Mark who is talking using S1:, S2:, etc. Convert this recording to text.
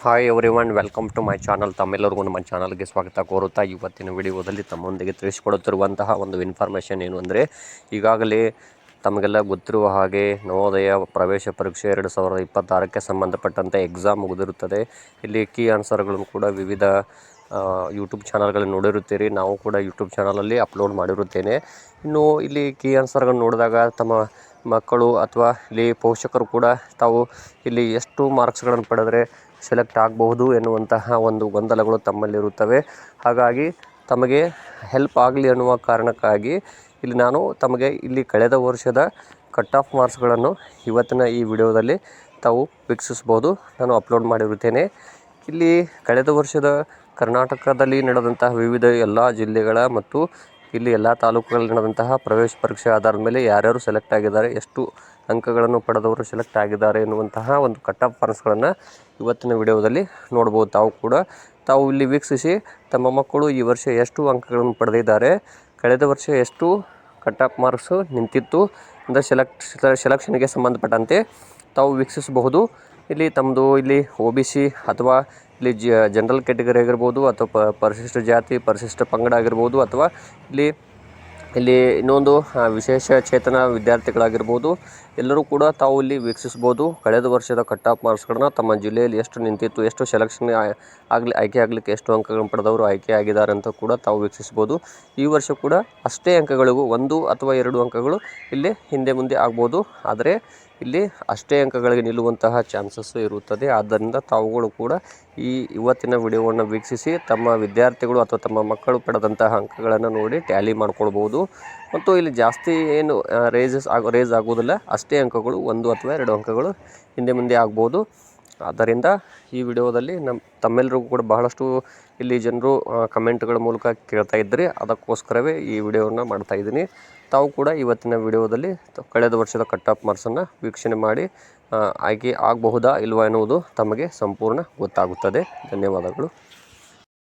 S1: Hi everyone, welcome to my channel. ತಮ್ಮೆಲ್ಲರಿಗೂ ನಮ್ಮ ಚಾನಲ್ಗೆ ಸ್ವಾಗತ ಕೋರುತ್ತಾ ಇವತ್ತಿನ ವಿಡಿಯೋದಲ್ಲಿ ತಮ್ಮೊಂದಿಗೆ ತಿಳಿಸಿಕೊಡುತ್ತಿರುವಂತಹ ಒಂದು ಇನ್ಫಾರ್ಮೇಷನ್ ಏನು ಅಂದರೆ, ಈಗಾಗಲೇ ತಮಗೆಲ್ಲ ಗೊತ್ತಿರುವ ಹಾಗೆ ನವೋದಯ ಪ್ರವೇಶ ಪರೀಕ್ಷೆ 2026ಕ್ಕೆ ಸಂಬಂಧಪಟ್ಟಂತೆ ಎಕ್ಸಾಮ್ ಮುಗಿದಿರುತ್ತದೆ. ಇಲ್ಲಿ ಕೀ ಆನ್ಸರ್ಗಳನ್ನು ಕೂಡ ವಿವಿಧ ಯೂಟ್ಯೂಬ್ ಚಾನಲ್ಗಳಲ್ಲಿ ನೋಡಿರುತ್ತೀರಿ. ನಾವು ಕೂಡ ಯೂಟ್ಯೂಬ್ ಚಾನಲಲ್ಲಿ ಅಪ್ಲೋಡ್ ಮಾಡಿರುತ್ತೇನೆ. ಇನ್ನು ಇಲ್ಲಿ ಕೀ ಆನ್ಸರ್ಗಳನ್ನು ನೋಡಿದಾಗ ತಮ್ಮ ಮಕ್ಕಳು ಅಥವಾ ಇಲ್ಲಿ ಪೋಷಕರು ಕೂಡ ತಾವು ಇಲ್ಲಿ ಎಷ್ಟು ಮಾರ್ಕ್ಸ್ಗಳನ್ನು ಪಡೆದರೆ ಸೆಲೆಕ್ಟ್ ಆಗಬಹುದು ಎನ್ನುವಂತಹ ಒಂದು ಗೊಂದಲಗಳು ತಮ್ಮಲ್ಲಿರುತ್ತವೆ. ಹಾಗಾಗಿ ತಮಗೆ ಹೆಲ್ಪ್ ಆಗಲಿ ಅನ್ನುವ ಕಾರಣಕ್ಕಾಗಿ ಇಲ್ಲಿ ನಾನು ತಮಗೆ ಇಲ್ಲಿ ಕಳೆದ ವರ್ಷದ ಕಟ್ ಆಫ್ ಮಾರ್ಕ್ಸ್ಗಳನ್ನು ಇವತ್ತಿನ ಈ ವಿಡಿಯೋದಲ್ಲಿ ತಾವು ವೀಕ್ಷಿಸ್ಬೋದು. ನಾನು ಅಪ್ಲೋಡ್ ಮಾಡಿರುತ್ತೇನೆ. ಇಲ್ಲಿ ಕಳೆದ ವರ್ಷದ ಕರ್ನಾಟಕದಲ್ಲಿ ನಡೆದಂತಹ ವಿವಿಧ ಎಲ್ಲ ಜಿಲ್ಲೆಗಳ ಮತ್ತು ಇಲ್ಲಿ ಎಲ್ಲ ತಾಲೂಕುಗಳಲ್ಲಿ ನಡೆದಂತಹ ಪ್ರವೇಶ ಪರೀಕ್ಷೆ ಆಧಾರದ ಮೇಲೆ ಯಾರ್ಯಾರು ಸೆಲೆಕ್ಟ್ ಆಗಿದ್ದಾರೆ, ಎಷ್ಟು ಅಂಕಗಳನ್ನು ಪಡೆದವರು ಸೆಲೆಕ್ಟ್ ಆಗಿದ್ದಾರೆ ಎನ್ನುವಂತಹ ಒಂದು ಕಟ್ ಆಫ್ ಮಾರ್ಕ್ಸ್ಗಳನ್ನು ಇವತ್ತಿನ ವಿಡಿಯೋದಲ್ಲಿ ನೋಡ್ಬೋದು. ತಾವು ಇಲ್ಲಿ ವೀಕ್ಷಿಸಿ ತಮ್ಮ ಮಕ್ಕಳು ಈ ವರ್ಷ ಎಷ್ಟು ಅಂಕಗಳನ್ನು ಪಡೆದಿದ್ದಾರೆ, ಕಳೆದ ವರ್ಷ ಎಷ್ಟು ಕಟ್ ಆಫ್ ಮಾರ್ಕ್ಸು ನಿಂತಿತ್ತು ಅಂದರೆ ಸೆಲೆಕ್ಷನ್ಗೆ ಸಂಬಂಧಪಟ್ಟಂತೆ ತಾವು ವೀಕ್ಷಿಸಬಹುದು. ಇಲ್ಲಿ ತಮ್ಮದು ಇಲ್ಲಿ OBC ಅಥವಾ ಇಲ್ಲಿ ಜನರಲ್ ಕ್ಯಾಟಗರಿ ಆಗಿರ್ಬೋದು, ಅಥವಾ ಪರಿಶಿಷ್ಟ ಜಾತಿ ಪರಿಶಿಷ್ಟ ಪಂಗಡ ಆಗಿರ್ಬೋದು, ಅಥವಾ ಇಲ್ಲಿ ಇನ್ನೊಂದು ವಿಶೇಷ ಚೇತನ ವಿದ್ಯಾರ್ಥಿಗಳಾಗಿರ್ಬೋದು, ಎಲ್ಲರೂ ಕೂಡ ತಾವು ಇಲ್ಲಿ ವೀಕ್ಷಿಸ್ಬೋದು. ಕಳೆದ ವರ್ಷದ ಕಟ್ ಆಫ್ ಮಾರ್ಕ್ಸ್ಗಳನ್ನ ತಮ್ಮ ಜಿಲ್ಲೆಯಲ್ಲಿ ಎಷ್ಟು ನಿಂತಿತ್ತು, ಎಷ್ಟು ಸೆಲೆಕ್ಷನ್ ಆಯ್ಕೆ ಆಗಲಿಕ್ಕೆ ಎಷ್ಟು ಅಂಕಗಳನ್ನು ಪಡೆದವರು ಆಯ್ಕೆ ಆಗಿದ್ದಾರೆ ಅಂತ ಕೂಡ ತಾವು ವೀಕ್ಷಿಸ್ಬೋದು. ಈ ವರ್ಷ ಕೂಡ ಅಷ್ಟೇ ಅಂಕಗಳಿಗೂ 1 ಅಥವಾ 2 ಅಂಕಗಳು ಇಲ್ಲಿ ಹಿಂದೆ ಮುಂದೆ ಆಗ್ಬೋದು, ಆದರೆ ಇಲ್ಲಿ ಅಷ್ಟೇ ಅಂಕಗಳಿಗೆ ನಿಲ್ಲುವಂತಹ ಚಾನ್ಸಸ್ಸು ಇರುತ್ತದೆ. ಆದ್ದರಿಂದ ತಾವುಗಳು ಕೂಡ ಇವತ್ತಿನ ವಿಡಿಯೋವನ್ನು ವೀಕ್ಷಿಸಿ ತಮ್ಮ ವಿದ್ಯಾರ್ಥಿಗಳು ಅಥವಾ ತಮ್ಮ ಮಕ್ಕಳು ಪಡೆದಂತಹ ಅಂಕಗಳನ್ನು ನೋಡಿ ಟ್ಯಾಲಿ ಮಾಡ್ಕೊಳ್ಬೋದು. ಮತ್ತು ಇಲ್ಲಿ ಜಾಸ್ತಿ ಏನು ರೇಸ್ ಆಗೋದಿಲ್ಲ, ಅಷ್ಟೇ ಅಂಕಗಳು 1 ಅಥವಾ 2 ಅಂಕಗಳು ಹಿಂದೆ ಮುಂದೆ ಆಗ್ಬೋದು. ಆದ್ದರಿಂದ ಈ ವಿಡಿಯೋದಲ್ಲಿ ತಮ್ಮೆಲ್ಲರಿಗೂ ಕೂಡ ಬಹಳಷ್ಟು ಇಲ್ಲಿ ಜನರು ಕಮೆಂಟ್ಗಳ ಮೂಲಕ ಕೇಳ್ತಾ ಇದ್ದರೆ ಅದಕ್ಕೋಸ್ಕರವೇ ಈ ವಿಡಿಯೋವನ್ನು ಮಾಡ್ತಾಯಿದ್ದೀನಿ. ತಾವು ಕೂಡ ಇವತ್ತಿನ ವಿಡಿಯೋದಲ್ಲಿ ಕಳೆದ ವರ್ಷದ ಕಟ್ ಆಫ್ ಮಾರ್ಕ್ಸನ್ನು ವೀಕ್ಷಣೆ ಮಾಡಿ ಆಯ್ಕೆ ಆಗಬಹುದಾ ಇಲ್ವಾ ಎನ್ನುವುದು ತಮಗೆ ಸಂಪೂರ್ಣ ಗೊತ್ತಾಗುತ್ತದೆ. ಧನ್ಯವಾದಗಳು.